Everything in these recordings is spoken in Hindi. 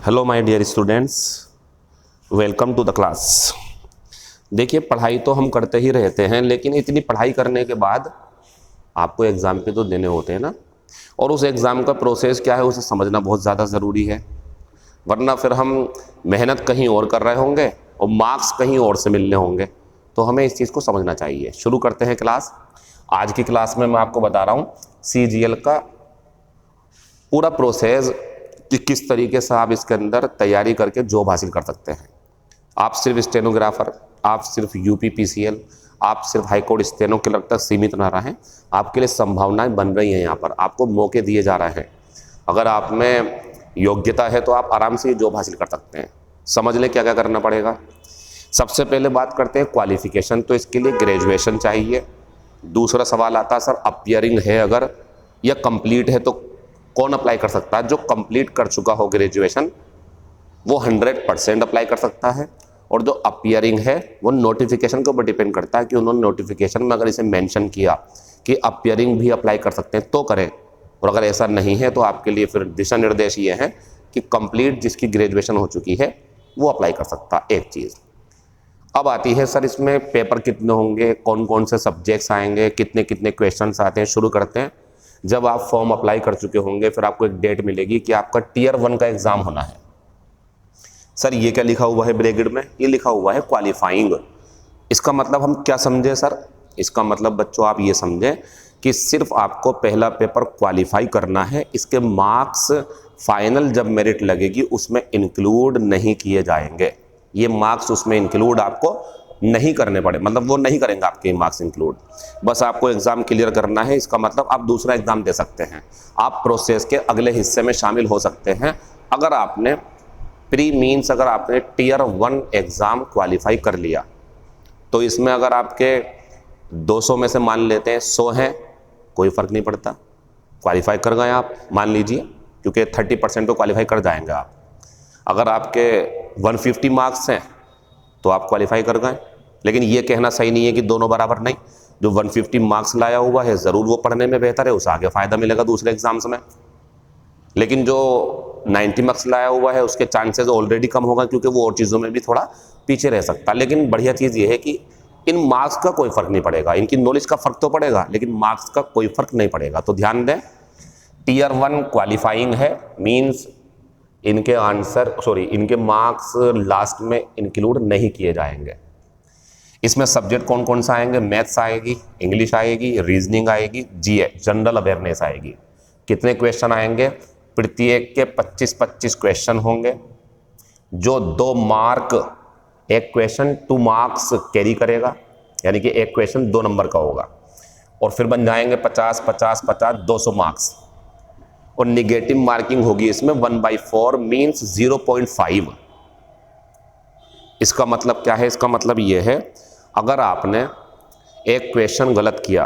Hello my dear students, welcome to the class. देखिए, पढ़ाई तो हम करते ही रहते हैं, लेकिन इतनी पढ़ाई करने के बाद आपको एग्ज़ाम पे तो देने होते हैं ना। और उस एग्ज़ाम का प्रोसेस क्या है उसे समझना बहुत ज़्यादा ज़रूरी है, वरना फिर हम मेहनत कहीं और कर रहे होंगे और मार्क्स कहीं और से मिलने होंगे। तो हमें इस चीज़ को समझना चाहिए। शुरू करते हैं क्लास। आज की क्लास में मैं आपको बता रहा हूँ CGL का पूरा प्रोसेस कि किस तरीके से आप इसके अंदर तैयारी करके जॉब हासिल कर सकते हैं। आप सिर्फ स्टेनोग्राफर, आप सिर्फ UPPCL, आप सिर्फ हाई कोर्ट स्टेनो क्लर्क तक सीमित ना रहें। आपके लिए संभावनाएं बन रही हैं, यहाँ पर आपको मौके दिए जा रहे हैं। अगर आप में योग्यता है तो आप आराम से ये जॉब हासिल कर सकते हैं। समझ लें क्या क्या करना पड़ेगा। सबसे पहले बात करते हैं क्वालिफिकेशन। तो इसके लिए ग्रेजुएशन चाहिए। दूसरा सवाल आता है सर अपीयरिंग है अगर, या कंप्लीट है तो कौन अप्लाई कर सकता है। जो कंप्लीट कर चुका हो ग्रेजुएशन वो 100% अप्लाई कर सकता है, और जो अपीयरिंग है वो नोटिफिकेशन के ऊपर डिपेंड करता है कि उन्होंने नोटिफिकेशन में अगर इसे मेंशन किया कि अपीयरिंग भी अप्लाई कर सकते हैं तो करें, और अगर ऐसा नहीं है तो आपके लिए फिर दिशा निर्देश ये है कि कंप्लीट जिसकी ग्रेजुएशन हो चुकी है वो अप्लाई कर सकता। एक चीज़ अब आती है सर इसमें पेपर कितने होंगे, कौन कौन से सब्जेक्ट्स आएंगे, कितने कितने क्वेश्चंस आते हैं। शुरू करते हैं। जब आप फॉर्म अप्लाई कर चुके होंगे फिर आपको एक डेट मिलेगी कि आपका Tier 1 का एग्ज़ाम होना है। सर ये क्या लिखा हुआ है ब्रैकेट में? ये लिखा हुआ है क्वालिफाइंग। इसका मतलब हम क्या समझे सर? इसका मतलब बच्चों आप ये समझें कि सिर्फ आपको पहला पेपर क्वालिफाई करना है, इसके मार्क्स फाइनल जब मेरिट लगेगी उसमें इंक्लूड नहीं किए जाएंगे। ये मार्क्स उसमें इंक्लूड आपको नहीं करने पड़े, मतलब वो नहीं करेंगे आपके मार्क्स इंक्लूड। बस आपको एग्ज़ाम क्लियर करना है। इसका मतलब आप दूसरा एग्ज़ाम दे सकते हैं, आप प्रोसेस के अगले हिस्से में शामिल हो सकते हैं। अगर आपने अगर आपने Tier 1 एग्ज़ाम क्वालिफाई कर लिया तो इसमें अगर आपके 200 में से मान लेते हैं 100 हैं, कोई फ़र्क नहीं पड़ता, क्वालिफाई कर गए आप मान लीजिए, क्योंकि 30% तो क्वालिफाई कर जाएंगे आप। अगर आपके 150 मार्क्स हैं तो आप क्वालिफाई कर गए। लेकिन ये कहना सही नहीं है कि दोनों बराबर नहीं। जो 150 मार्क्स लाया हुआ है ज़रूर वो पढ़ने में बेहतर है, उसे आगे फ़ायदा मिलेगा दूसरे एग्जाम्स में। लेकिन जो 90 मार्क्स लाया हुआ है उसके चांसेस ऑलरेडी कम होगा, क्योंकि वो और चीज़ों में भी थोड़ा पीछे रह सकता। लेकिन बढ़िया चीज़ ये है कि इन मार्क्स का कोई फ़र्क नहीं पड़ेगा, इनकी नॉलेज का फ़र्क तो पड़ेगा लेकिन मार्क्स का कोई फ़र्क नहीं पड़ेगा। तो ध्यान दें, Tier 1 क्वालिफाइंग है, मीन्स इनके मार्क्स लास्ट में इंक्लूड नहीं किए जाएंगे। इसमें सब्जेक्ट कौन कौन सा आएंगे? मैथ्स आएगी, इंग्लिश आएगी, रीजनिंग आएगी, GA जनरल अवेयरनेस आएगी। कितने क्वेश्चन आएंगे? प्रत्येक के 25-25 क्वेश्चन होंगे। जो 2 मार्क, एक क्वेश्चन 2 मार्क्स कैरी करेगा, यानी कि एक क्वेश्चन 2 नंबर का होगा, और फिर बन जाएंगे 50-50-50 200 मार्क्स। और निगेटिव मार्किंग होगी इसमें 1/4 मीन्स 0.5। इसका मतलब क्या है? इसका मतलब ये है अगर आपने एक क्वेश्चन गलत किया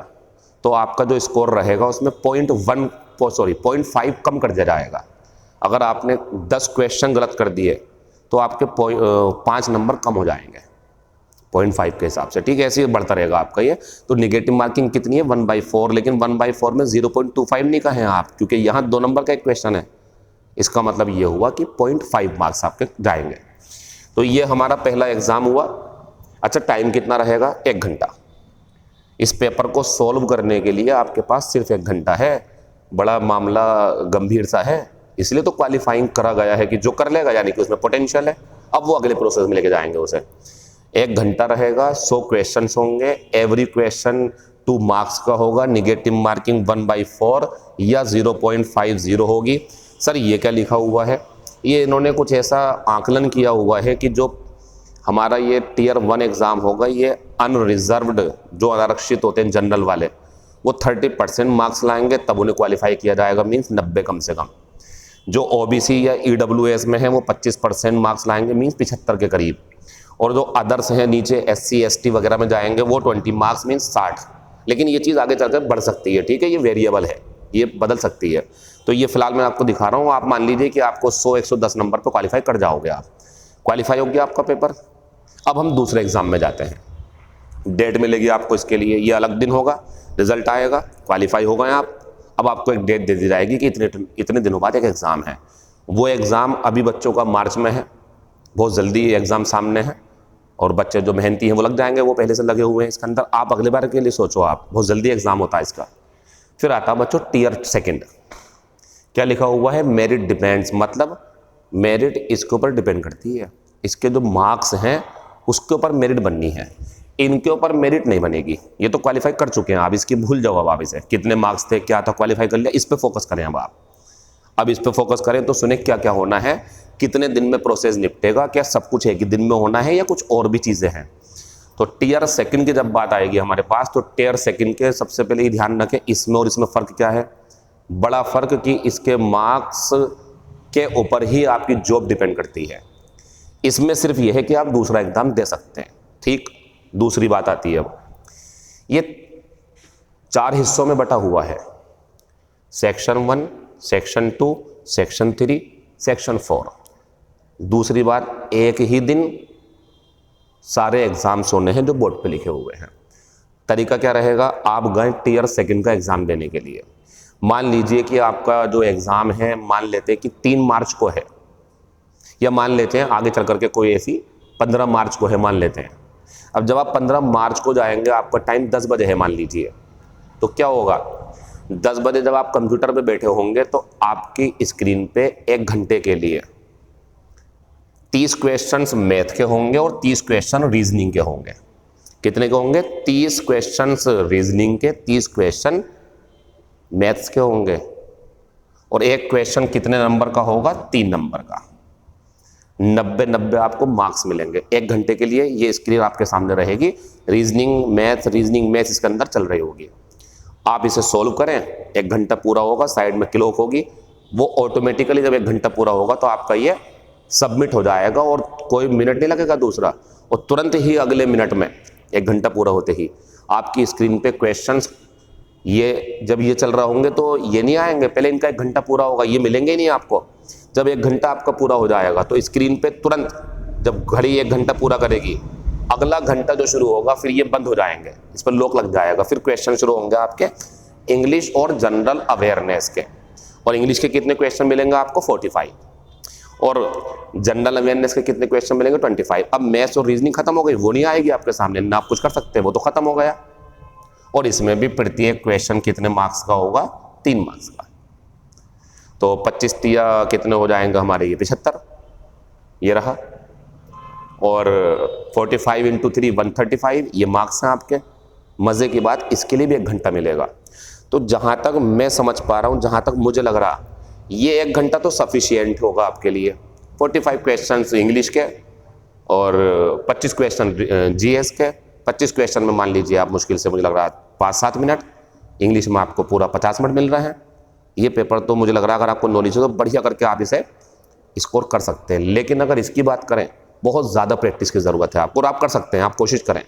तो आपका जो स्कोर रहेगा उसमें 0.5 कम कर दिया जाएगा। अगर आपने 10 क्वेश्चन गलत कर दिए तो आपके 5 नंबर कम हो जाएंगे 0.5 के हिसाब से। ठीक है, ऐसे ही बढ़ता रहेगा आपका ये। तो निगेटिव मार्किंग कितनी है? 1/4। लेकिन 1/4 में 0.25 नहीं कहें आप, क्योंकि यहाँ 2 नंबर का एक क्वेश्चन है। इसका मतलब ये हुआ कि 0.5 मार्क्स आपके जाएंगे। तो ये हमारा पहला एग्जाम हुआ। अच्छा, टाइम कितना रहेगा? 1 घंटा। इस पेपर को सॉल्व करने के लिए आपके पास सिर्फ 1 घंटा है। बड़ा मामला गंभीर सा है, इसलिए तो क्वालिफाइंग करा गया है कि जो कर लेगा यानी कि उसमें पोटेंशियल है। अब वो अगले प्रोसेस में लेके जाएंगे उसे। 1 घंटा रहेगा, 100 क्वेश्चन होंगे, एवरी क्वेश्चन 2 मार्क्स का होगा। निगेटिव मार्किंग 1/4 या 0.50 होगी। सर ये क्या लिखा हुआ है? ये इन्होंने कुछ ऐसा आकलन किया हुआ है कि जो हमारा ये Tier 1 एग्ज़ाम होगा, ये अनरिजर्व्ड, जो अनारक्षित होते हैं जनरल वाले, वो 30% मार्क्स लाएंगे तब उन्हें क्वालिफाई किया जाएगा, मीन्स 90 कम से कम। जो OBC या EWS में है वो 25% मार्क्स लाएंगे, मीन्स 75 के करीब। और जो अदर्स हैं नीचे SC ST वगैरह में जाएंगे वो 20 मार्क्स मीन्स 60। लेकिन ये चीज़ आगे चलकर बढ़ सकती है। ठीक है, ये वेरिएबल है, ये बदल सकती है। तो ये फिलहाल मैं आपको दिखा रहा हूँ। आप मान लीजिए कि आपको 100-110 नंबर पर क्वालिफाई कर जाओगे, आप क्वालिफाई हो गया आपका पेपर। अब हम दूसरे एग्जाम में जाते हैं। डेट मिलेगी आपको इसके लिए, ये अलग दिन होगा, रिजल्ट आएगा, क्वालिफाई हो गए आप। अब आपको एक डेट दे दी जाएगी कि इतने दिनों बाद एक एग्ज़ाम है। वो एग्ज़ाम अभी बच्चों का मार्च में है, बहुत जल्दी एग्ज़ाम सामने है, और बच्चे जो मेहनती हैं वो लग जाएंगे, वो पहले से लगे हुए हैं इसके अंदर। आप अगले बार के लिए सोचो, आप बहुत जल्दी एग्ज़ाम होता है इसका। फिर आता है बच्चों टीयर सेकंड। क्या लिखा हुआ है? मेरिट डिपेंड्स, मतलब मेरिट इसके ऊपर डिपेंड करती है, इसके जो मार्क्स हैं उसके ऊपर मेरिट बननी है, इनके ऊपर मेरिट नहीं बनेगी। ये तो क्वालिफाई कर चुके हैं आप, इसकी भूल जाओ अब आप इसे, कितने मार्क्स थे क्या था, क्वालिफाई कर लिया, इस पे फोकस करें अब इस पे फोकस करें। तो सुने क्या क्या होना है, कितने दिन में प्रोसेस निपटेगा, क्या सब कुछ एक ही दिन में होना है या कुछ और भी चीज़ें हैं। तो टीयर सेकंड की जब बात आएगी हमारे पास, तो टीयर सेकंड के सबसे पहले ये ध्यान रखें इसमें और इसमें फ़र्क क्या है। बड़ा फ़र्क कि इसके मार्क्स के ऊपर ही आपकी जॉब डिपेंड करती है, इसमें सिर्फ यह है कि आप दूसरा एग्ज़ाम दे सकते हैं। ठीक, दूसरी बात आती है अब, ये 4 हिस्सों में बटा हुआ है, सेक्शन 1, सेक्शन 2, सेक्शन 3, सेक्शन 4। दूसरी बात, एक ही दिन सारे एग्ज़ाम्स होने हैं जो बोर्ड पे लिखे हुए हैं। तरीका क्या रहेगा, आप गए टीयर सेकंड का एग्ज़ाम देने के लिए, मान लीजिए कि आपका जो एग्ज़ाम है, मान लेते हैं कि 3 मार्च को है, या मान लेते हैं आगे चल करके कोई ऐसी 15 मार्च को है, मान लेते हैं। अब जब आप 15 मार्च को जाएंगे, आपका टाइम 10 बजे है मान लीजिए, तो क्या होगा, 10 बजे जब आप कंप्यूटर पे बैठे होंगे तो आपकी स्क्रीन पे 1 घंटे के लिए 30 क्वेश्चंस मैथ के होंगे और 30 क्वेश्चन रीजनिंग के होंगे। कितने के होंगे? 30 क्वेश्चंस रीजनिंग के, 30 क्वेश्चन मैथ्स के होंगे, और एक क्वेश्चन कितने नंबर का होगा? 3 नंबर का। 90 आपको मार्क्स मिलेंगे 1 घंटे के लिए। ये स्क्रीन आपके सामने रहेगी, रीजनिंग मैथ्स इसके अंदर चल रही होगी। आप इसे सॉल्व करें, 1 घंटा पूरा होगा, साइड में क्लॉक होगी, वो ऑटोमेटिकली जब 1 घंटा पूरा होगा तो आपका ये सबमिट हो जाएगा, और कोई मिनट नहीं लगेगा दूसरा, और तुरंत ही अगले मिनट में 1 घंटा पूरा होते ही आपकी स्क्रीन पे क्वेश्चंस, ये जब ये चल रहा होंगे तो ये नहीं आएंगे, पहले इनका 1 घंटा पूरा होगा, ये मिलेंगे ही नहीं आपको। जब 1 घंटा आपका पूरा हो जाएगा तो स्क्रीन पे तुरंत जब घड़ी 1 घंटा पूरा करेगी, अगला घंटा जो शुरू होगा फिर ये बंद हो जाएंगे, इस पर लॉक लग जाएगा, फिर क्वेश्चन शुरू होंगे आपके इंग्लिश और जनरल अवेयरनेस के। और इंग्लिश के कितने क्वेश्चन मिलेंगे आपको? 45, और जनरल अवेयरनेस के कितने क्वेश्चन मिलेंगे? 25। अब मैथ्स और रीजनिंग खत्म हो गई, वो नहीं आएगी आपके सामने, ना आप कुछ कर सकते हैं, वो तो खत्म हो गया। और इसमें भी प्रत्येक क्वेश्चन कितने मार्क्स का होगा? 3 मार्क्स का। तो 25 तिया कितने हो जाएंगे हमारे? ये 75 ये रहा, और 45 × 3 135 ये मार्क्स हैं आपके। मज़े की बात, इसके लिए भी 1 घंटा मिलेगा। तो जहाँ तक मैं समझ पा रहा हूँ, जहाँ तक मुझे लग रहा, ये 1 घंटा तो सफिशियंट होगा आपके लिए। 45 क्वेश्चन इंग्लिश के और 25 क्वेश्चन जीएस के। 25 क्वेश्चन में मान लीजिए आप मुश्किल से, मुझे लग रहा है 5-7 मिनट, इंग्लिश में आपको पूरा 50 मिनट मिल रहे हैं। ये पेपर तो मुझे लग रहा है अगर आपको नॉलेज हो तो बढ़िया करके आप इसे स्कोर कर सकते हैं। लेकिन अगर इसकी बात करें, बहुत ज़्यादा प्रैक्टिस की ज़रूरत है आपको, और आप कर सकते हैं, आप कोशिश करें,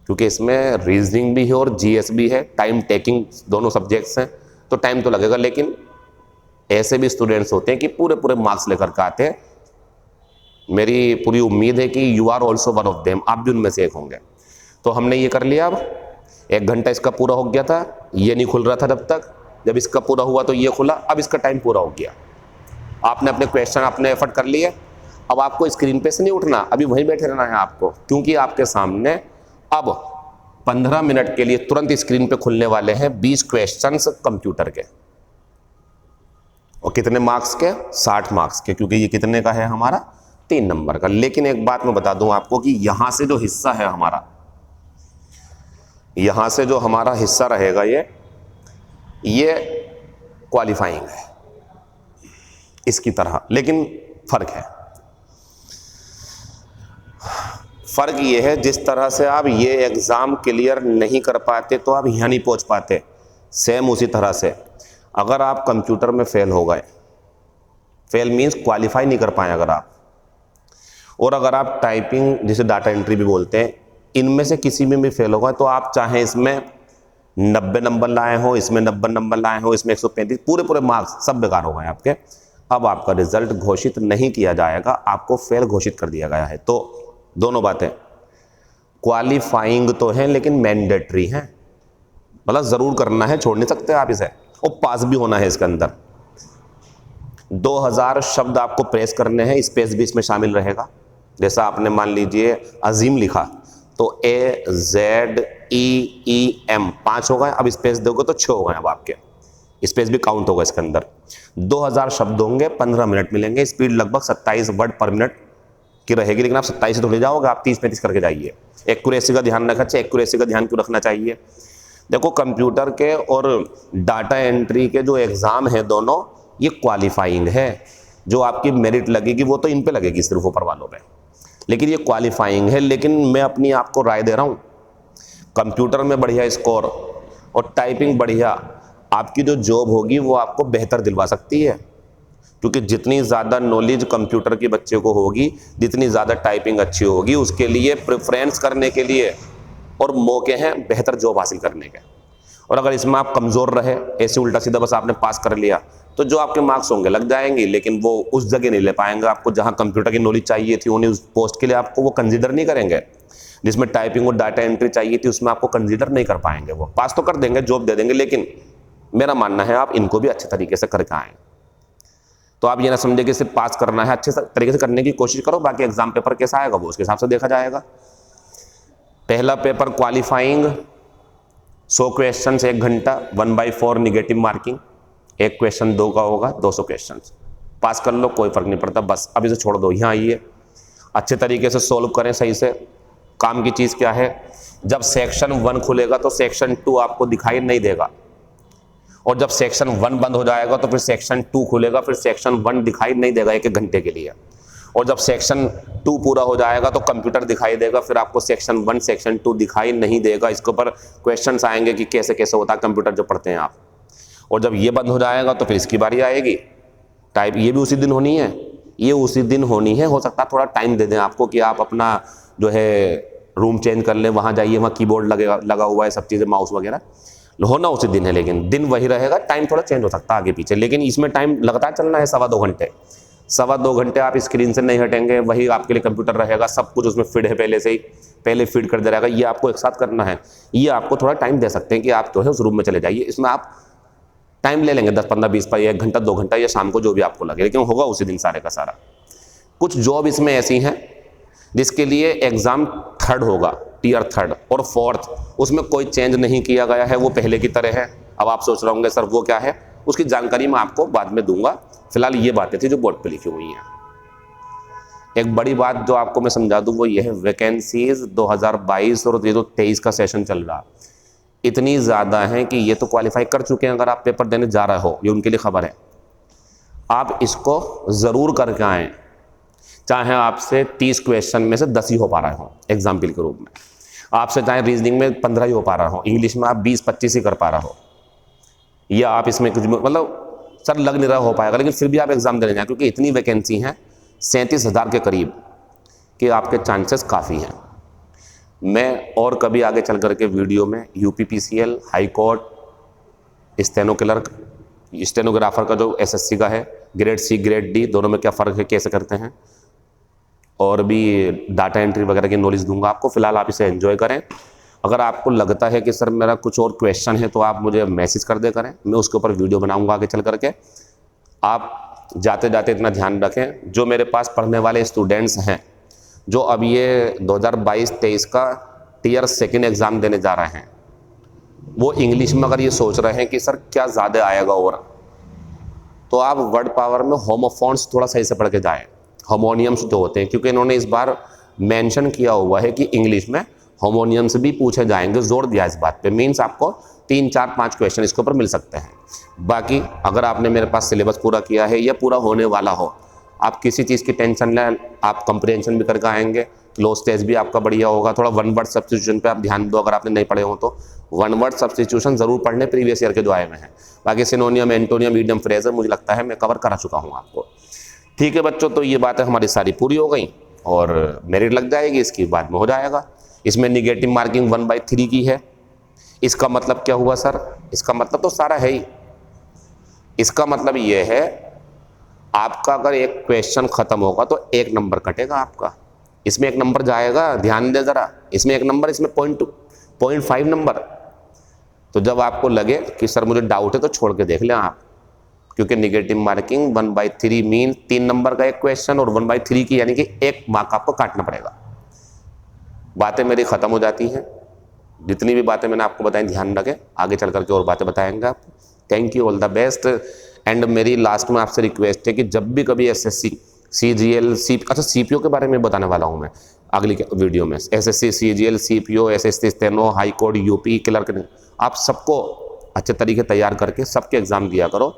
क्योंकि इसमें रीजनिंग भी है और जीएस भी है, टाइम टेकिंग दोनों सब्जेक्ट्स हैं, तो टाइम तो लगेगा। लेकिन ऐसे भी स्टूडेंट्स होते हैं कि पूरे पूरे मार्क्स लेकर के आते हैं। मेरी पूरी उम्मीद है कि you are also one of them, आप भी उनमें से एक होंगे। तो हमने ये कर लिया, अब 1 घंटा इसका पूरा हो गया था, ये नहीं खुल रहा था जब तक, जब इसका पूरा हुआ तो ये खुला, अब इसका टाइम पूरा हो गया। आपने अपने क्वेश्चन, अपने एफर्ट कर लिए, अब आपको स्क्रीन पे से नहीं उठना, अभी वहीं बैठे रहना है आपको, क्योंकि आपके सामने अब 15 मिनट के लिए तुरंत स्क्रीन पे खुलने वाले हैं 20 क्वेश्चंस कंप्यूटर के। और कितने मार्क्स के? 60 मार्क्स के, क्योंकि ये कितने का है हमारा? 3 नंबर का। लेकिन एक बात मैं बता दूं आपको कि यहां से जो हिस्सा है हमारा, यहां से जो हमारा हिस्सा रहेगा, ये क्वालिफाइंग है इसकी तरह, लेकिन फर्क है। फर्क ये है, जिस तरह से आप ये एग्ज़ाम क्लियर नहीं कर पाते तो आप यहाँ नहीं पहुँच पाते, सेम उसी तरह से अगर आप कंप्यूटर में फेल हो गए, फेल मीन्स क्वालिफाई नहीं कर पाए अगर आप, और अगर आप टाइपिंग जिसे डाटा एंट्री भी बोलते हैं, इनमें से किसी में भी फेल होगा, तो आप चाहे इसमें 90 नंबर लाए हो, इसमें 90 नंबर लाए हो, इसमें 135, पूरे पूरे मार्क्स सब बेकार हो गए आपके। अब आपका रिजल्ट घोषित नहीं किया जाएगा, आपको फेल घोषित कर दिया गया है। तो दोनों बातें, क्वालिफाइंग तो है लेकिन मैंडेटरी है, मतलब ज़रूर करना है, छोड़ नहीं सकते आप इसे, और पास भी होना है इसके अंदर। 2000 शब्द आपको प्रेस करने हैं, स्पेस भी इसमें शामिल रहेगा। जैसा आपने मान लीजिए अजीम लिखा तो AZEEM 5 हो गए, अब स्पेस दोगे तो 6 हो गए। अब आपके स्पेस भी काउंट होगा इसके अंदर। 2000 शब्द होंगे, 15 मिनट मिलेंगे, स्पीड लगभग 27 वर्ड पर मिनट की रहेगी, लेकिन आप 27 से थोड़ी जाओगे, आप 30-35 करके जाइए। एक्यूरेसी का ध्यान रखना चाहिए। एक्यूरेसी का ध्यान क्यों रखना चाहिए? देखो, कंप्यूटर के और डाटा एंट्री के जो एग्ज़ाम है दोनों, ये क्वालिफाइंग है। जो आपकी मेरिट लगेगी वो तो इन पे लगेगी सिर्फ ऊपर वालों पे, लेकिन ये क्वालिफाइंग है। लेकिन मैं अपनी आपको राय दे रहा हूँ, कंप्यूटर में बढ़िया स्कोर और टाइपिंग बढ़िया, आपकी जो जॉब होगी वो आपको बेहतर दिलवा सकती है। क्योंकि जितनी ज़्यादा नॉलेज कंप्यूटर के बच्चे को होगी, जितनी ज़्यादा टाइपिंग अच्छी होगी, उसके लिए प्रेफरेंस करने के लिए और मौके हैं बेहतर जॉब हासिल करने के। और अगर इसमें आप कमज़ोर रहे, ऐसे उल्टा सीधा बस आपने पास कर लिया, तो जो आपके मार्क्स होंगे लग जाएंगे, लेकिन वो उस जगह नहीं ले पाएंगे आपको जहां कंप्यूटर की नॉलेज चाहिए थी। उन्हें उस पोस्ट के लिए आपको वो कंसीडर नहीं करेंगे। जिसमें टाइपिंग और डाटा एंट्री चाहिए थी उसमें आपको कंसीडर नहीं कर पाएंगे। वो पास तो कर देंगे, जॉब दे देंगे, लेकिन मेरा मानना है आप इनको भी अच्छे तरीके से करके आएँ। तो आप ये ना समझे कि सिर्फ पास करना है, अच्छे तरीके से करने की कोशिश करो, बाकी एग्जाम पेपर कैसा आएगा वो उसके हिसाब से देखा जाएगा। पहला पेपर क्वालिफाइंग, 100 क्वेश्चन 1 घंटा, 1/4 निगेटिव मार्किंग, एक क्वेश्चन 2 का होगा, 200 क्वेश्चन। पास कर लो, कोई फर्क नहीं पड़ता। बस अब इसे छोड़ दो, यहाँ आइए, अच्छे तरीके से सोल्व करें सही से। काम की चीज़ क्या है, जब सेक्शन 1 खुलेगा तो सेक्शन 2 आपको दिखाई नहीं देगा, और जब सेक्शन 1 बंद हो जाएगा तो फिर सेक्शन 2 खुलेगा, फिर सेक्शन 1 दिखाई नहीं देगा 1-1 घंटे के लिए। और जब सेक्शन 2 पूरा हो जाएगा तो कंप्यूटर दिखाई देगा, फिर आपको सेक्शन 1 सेक्शन 2 दिखाई नहीं देगा। इसके ऊपर क्वेश्चंस आएंगे कि कैसे कैसे होता है कंप्यूटर जो पढ़ते हैं आप। और जब ये बंद हो जाएगा तो फिर इसकी बारी आएगी। टाइप ये भी उसी दिन होनी है, ये उसी दिन होनी है। हो सकता है थोड़ा टाइम दे दें आपको कि आप अपना जो है रूम चेंज कर लें, वहाँ जाइए, वहाँ कीबोर्ड लगा हुआ है, सब चीज़ें, माउस वगैरह, होना उसी दिन है, लेकिन दिन वही रहेगा। टाइम थोड़ा चेंज हो सकता है आगे पीछे, लेकिन इसमें टाइम लगातार चलना है 2.25 घंटे। 2.25 घंटे आप स्क्रीन से नहीं हटेंगे, वही आपके लिए कंप्यूटर रहेगा। सब कुछ उसमें फीड है पहले से ही, पहले फीड कर दे रहेगा। ये आपको एक साथ करना है। ये आपको थोड़ा टाइम दे सकते हैं कि आप जो है उस रूम में चले जाइए। इसमें आप टाइम ले लेंगे 10, 15, 20 पर 1 घंटा 2 घंटा, या शाम को जो भी आपको लगे, लेकिन होगा उसी दिन सारे का सारा। कुछ जॉब इसमें ऐसी हैं जिसके लिए एग्ज़ाम 3rd होगा, टियर 3rd और 4th, उसमें कोई चेंज नहीं किया गया है, वो पहले की तरह है। अब आप सोच रहे होंगे सर वो क्या है, उसकी जानकारी मैं आपको बाद में दूंगा। फिलहाल ये बातें थी जो बोर्ड पे लिखी हुई हैं। एक बड़ी बात जो आपको मैं समझा दूं वो ये है, वैकेंसीज 2022 और ये जो 23 का सेशन चल रहा, इतनी ज़्यादा है कि ये तो क्वालिफाई कर चुके हैं। अगर आप पेपर देने जा रहे हो, ये उनके लिए खबर है, आप इसको ज़रूर करके आएँ। चाहे आपसे 30 क्वेश्चन में से 10 ही हो पा रहे हो एग्जाम्पल के रूप में, आपसे चाहे रीजनिंग में 15 ही हो पा रहा हो, इंग्लिश में आप 20-25 ही कर पा रहा हो, या आप इसमें कुछ मतलब सर लग नहीं रहा हो पाएगा, लेकिन फिर भी आप एग्ज़ाम देने जाएं, क्योंकि इतनी वैकेंसी हैं 37,000 के करीब कि आपके चांसेस काफ़ी हैं। मैं और कभी आगे चल करके वीडियो में UPPCL, high court, steno clerk, stenographer का जो SSC का है, ग्रेड C ग्रेड D, दोनों में क्या फ़र्क है, कैसे करते हैं, और भी डाटा एंट्री वगैरह की नॉलेज दूंगा आपको। फिलहाल आप इसे एंजॉय करें। अगर आपको लगता है कि सर मेरा कुछ और क्वेश्चन है तो आप मुझे मैसेज कर दे करें, मैं उसके ऊपर वीडियो बनाऊंगा आगे चल करके। आप जाते जाते इतना ध्यान रखें, जो मेरे पास पढ़ने वाले स्टूडेंट्स हैं जो अब ये 2022-23 का टियर 2 एग्ज़ाम देने जा रहे हैं, वो इंग्लिश में अगर ये सोच रहे हैं कि सर क्या ज़्यादा आएगा, और तो आप वर्ड पावर में होमोफोन्स थोड़ा सही से पढ़ के जाएँ, होमोनियम्स जो होते हैं, क्योंकि इन्होंने इस बार मेंशन किया हुआ है कि इंग्लिश में होमोनियम्स भी पूछे जाएंगे, जोर दिया इस बात पे। मीन्स आपको 3, 4, 5 क्वेश्चन इसके ऊपर मिल सकते हैं। बाकी अगर आपने मेरे पास सिलेबस पूरा किया है या पूरा होने वाला हो, आप किसी चीज़ की टेंशन लें, आप कंप्रिहेंशन भी करके आएंगे, क्लोज टेस्ट भी आपका बढ़िया होगा। थोड़ा 1 वर्ड सब्स्टिट्यूशन पे आप ध्यान दो, अगर आपने नहीं पढ़े हो तो 1 वर्ड सब्स्टिट्यूशन ज़रूर पढ़ने, प्रीवियस ईयर के जो आए हुए हैं। बाकी सिनोनियम, एंटोनियम, मीडियम फ्रेजर मुझे लगता है मैं कवर करा चुका हूँ आपको। ठीक है बच्चों, तो ये बातें हमारी सारी पूरी हो गई और मेरिट लग जाएगी, इसकी बाद में हो जाएगा। इसमें निगेटिव मार्किंग 1/3 की है। इसका मतलब क्या हुआ सर? इसका मतलब तो सारा है ही। इसका मतलब ये है, आपका अगर एक क्वेश्चन खत्म होगा तो 1 नंबर कटेगा आपका, इसमें 1 नंबर जाएगा। ध्यान दे जरा, इसमें 1 नंबर, इसमें 0.5 नंबर। तो जब आपको लगे कि सर मुझे डाउट है तो छोड़ के देख लें आप, क्योंकि निगेटिव मार्किंग 1/3 मीन 3 नंबर का एक क्वेश्चन और 1/3 की यानी कि 1 मार्क आपको काटना पड़ेगा। बातें मेरी खत्म हो जाती हैं। जितनी भी बातें मैंने आपको बताई ध्यान रखें, आगे चल करके और बातें बताएंगे आपको। Thank you, all the best. And मेरी लास्ट में आपसे रिक्वेस्ट है कि जब भी कभी एसएससी सीजीएल सीपीओ के बारे में बताने वाला हूं मैं अगली वीडियो में। SSC CGL CPO SSC steno high court UP clerk, आप सबको अच्छे तरीके तैयार करके सबके एग्जाम दिया करो।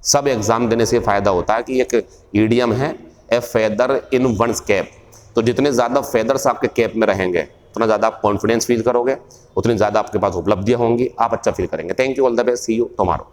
सब एग्जाम देने से फायदा होता है कि एक ईडियम है, ए फेदर इन वंस कैप। तो जितने ज़्यादा फेदर्स आपके कैप में रहेंगे उतना ज़्यादा आप कॉन्फिडेंस फील करोगे, उतनी ज़्यादा आपके पास उपलब्धियां होंगी, आप अच्छा फील करेंगे। Thank you, all the best, see you tomorrow.